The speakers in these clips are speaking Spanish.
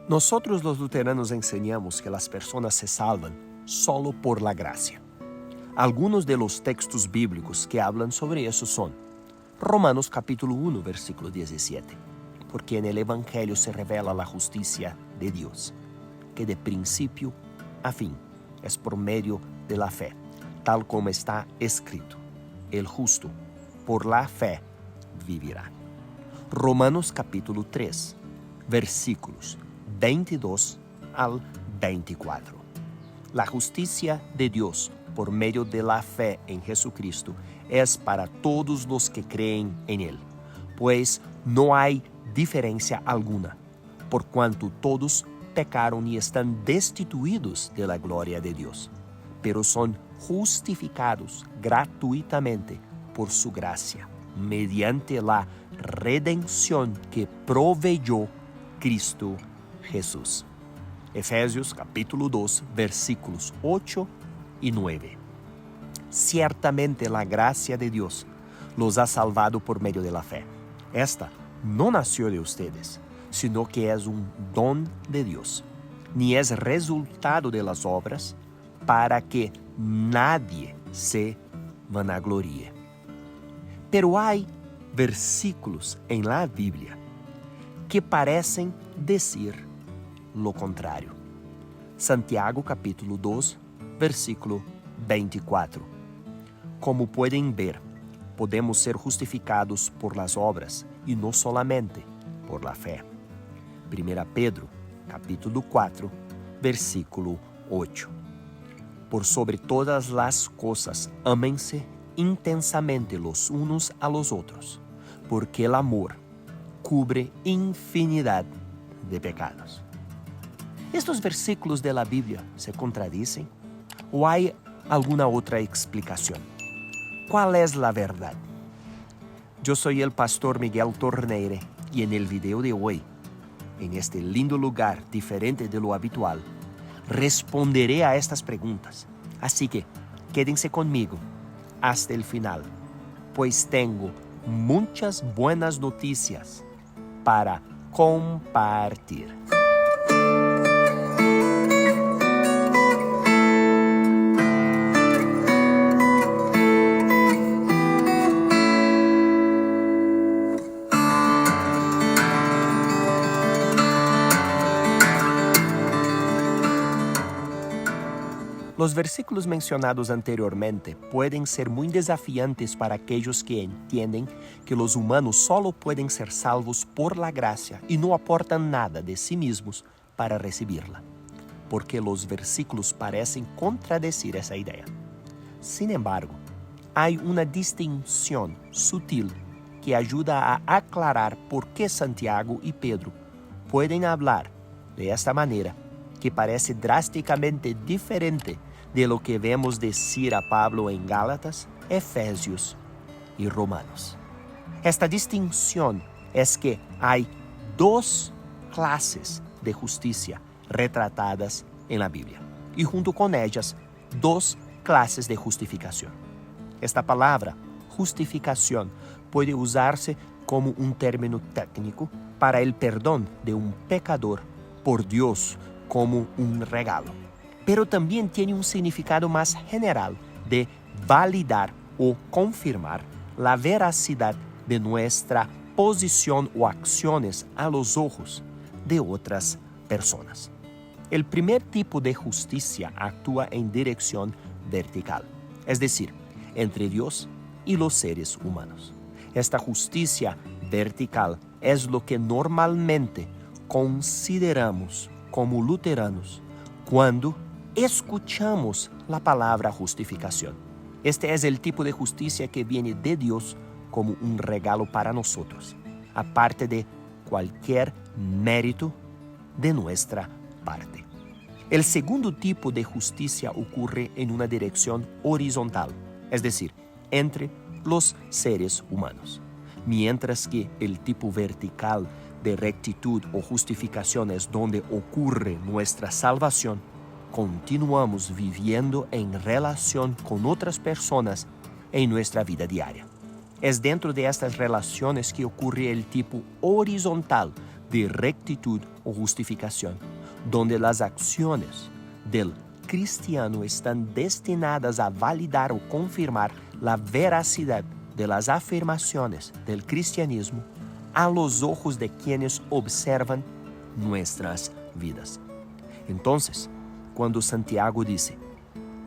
Nosotros los luteranos enseñamos que las personas se salvan solo por la gracia. Algunos de los textos bíblicos que hablan sobre eso son Romanos capítulo 1, versículo 17, porque en el Evangelio se revela la justicia de Dios, que de principio a fin es por medio de la fe, tal como está escrito, el justo por la fe vivirá. Romanos capítulo 3, versículos 22 al 24. La justicia de Dios por medio de la fe en Jesucristo es para todos los que creen en Él, pues no hay diferencia alguna, por cuanto todos pecaron y están destituidos de la gloria de Dios, pero son justificados gratuitamente por su gracia, mediante la redención que proveyó Cristo Jesús. Efesios capítulo 2, versículos 8 y 9. Ciertamente la gracia de Dios los ha salvado por medio de la fe. Esta no nació de ustedes, sino que es un don de Dios, ni es resultado de las obras, para que nadie se vanagloríe. Pero hay versículos en la Biblia que parecen decir lo contrario. Santiago capítulo 2, versículo 24. Como pueden ver, podemos ser justificados por las obras y no solamente por la fe. 1 Pedro capítulo 4, versículo 8. Por sobre todas las cosas, ámense intensamente los unos a los otros, porque el amor cubre infinidad de pecados. ¿Estos versículos de la Biblia se contradicen? ¿O hay alguna otra explicación? ¿Cuál es la verdad? Yo soy el pastor Miguel Torneire y en el video de hoy, en este lindo lugar diferente de lo habitual, responderé a estas preguntas. Así que quédense conmigo hasta el final, pues tengo muchas buenas noticias para compartir. Los versículos mencionados anteriormente pueden ser muy desafiantes para aquellos que entienden que los humanos solo pueden ser salvos por la gracia y no aportan nada de sí mismos para recibirla, porque los versículos parecen contradecir esa idea. Sin embargo, hay una distinción sutil que ayuda a aclarar por qué Santiago y Pedro pueden hablar de esta manera que parece drásticamente diferente de lo que vemos decir a Pablo en Gálatas, Efesios y Romanos. Esta distinción es que hay dos clases de justicia retratadas en la Biblia y junto con ellas dos clases de justificación. Esta palabra, justificación, puede usarse como un término técnico para el perdón de un pecador por Dios como un regalo, pero también tiene un significado más general de validar o confirmar la veracidad de nuestra posición o acciones a los ojos de otras personas. El primer tipo de justicia actúa en dirección vertical, es decir, entre Dios y los seres humanos. Esta justicia vertical es lo que normalmente consideramos como luteranos cuando escuchamos la palabra justificación. Este es el tipo de justicia que viene de Dios como un regalo para nosotros, aparte de cualquier mérito de nuestra parte. El segundo tipo de justicia ocurre en una dirección horizontal, es decir, entre los seres humanos, mientras que el tipo vertical de rectitud o justificación es donde ocurre nuestra salvación. Continuamos viviendo en relación con otras personas en nuestra vida diaria. Es dentro de estas relaciones que ocurre el tipo horizontal de rectitud o justificación, donde las acciones del cristiano están destinadas a validar o confirmar la veracidad de las afirmaciones del cristianismo a los ojos de quienes observan nuestras vidas. Entonces, cuando Santiago dice,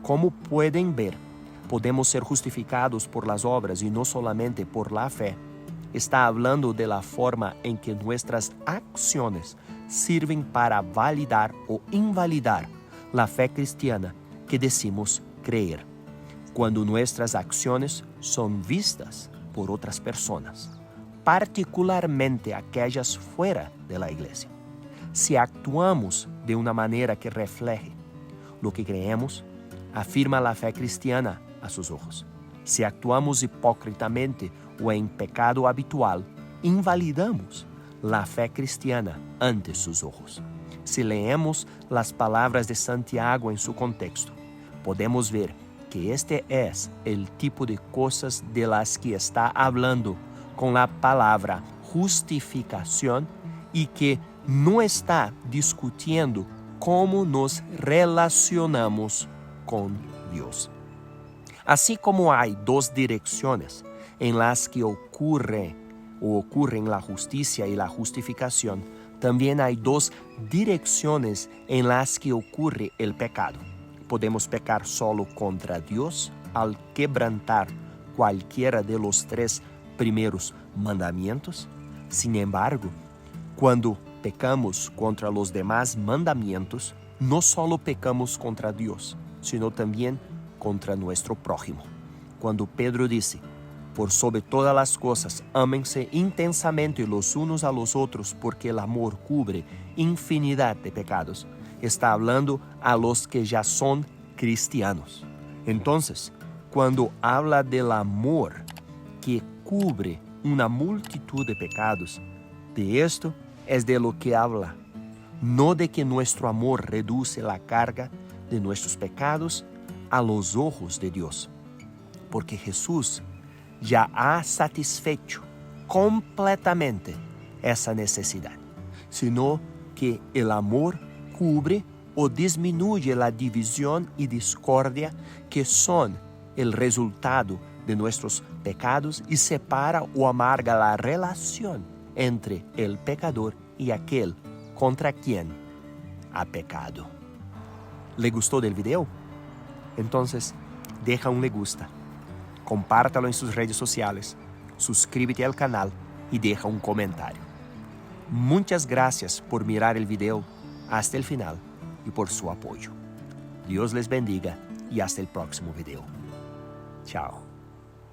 como pueden ver, podemos ser justificados por las obras y no solamente por la fe, está hablando de la forma en que nuestras acciones sirven para validar o invalidar la fe cristiana que decimos creer, cuando nuestras acciones son vistas por otras personas, particularmente aquellas fuera de la iglesia. Si actuamos de una manera que refleje lo que creemos, afirma la fe cristiana a sus ojos. Si actuamos hipócritamente o en pecado habitual, invalidamos la fe cristiana ante sus ojos. Si leemos las palabras de Santiago en su contexto, podemos ver que este es el tipo de cosas de las que está hablando con la palabra justificación y que no está discutiendo cómo nos relacionamos con Dios. Así como hay dos direcciones en las que ocurren la justicia y la justificación, también hay dos direcciones en las que ocurre el pecado. Podemos pecar solo contra Dios al quebrantar cualquiera de los 3 primeros mandamientos. Sin embargo, cuando pecamos contra los demás mandamientos, no solo pecamos contra Dios, sino también contra nuestro prójimo. Cuando Pedro dice, por sobre todas las cosas, ámense intensamente los unos a los otros, porque el amor cubre infinidad de pecados, está hablando a los que ya son cristianos. Entonces, cuando habla del amor que cubre una multitud de pecados, de esto es de lo que habla, no de que nuestro amor reduce la carga de nuestros pecados a los ojos de Dios, porque Jesús ya ha satisfecho completamente esa necesidad, sino que el amor cubre o disminuye la división y discordia que son el resultado de nuestros pecados y separa o amarga la relación entre el pecador y aquel contra quien ha pecado. ¿Le gustó del video? Entonces, deja un me gusta, compártalo en sus redes sociales, suscríbete al canal y deja un comentario. Muchas gracias por mirar el video hasta el final y por su apoyo. Dios les bendiga y hasta el próximo video. Chao.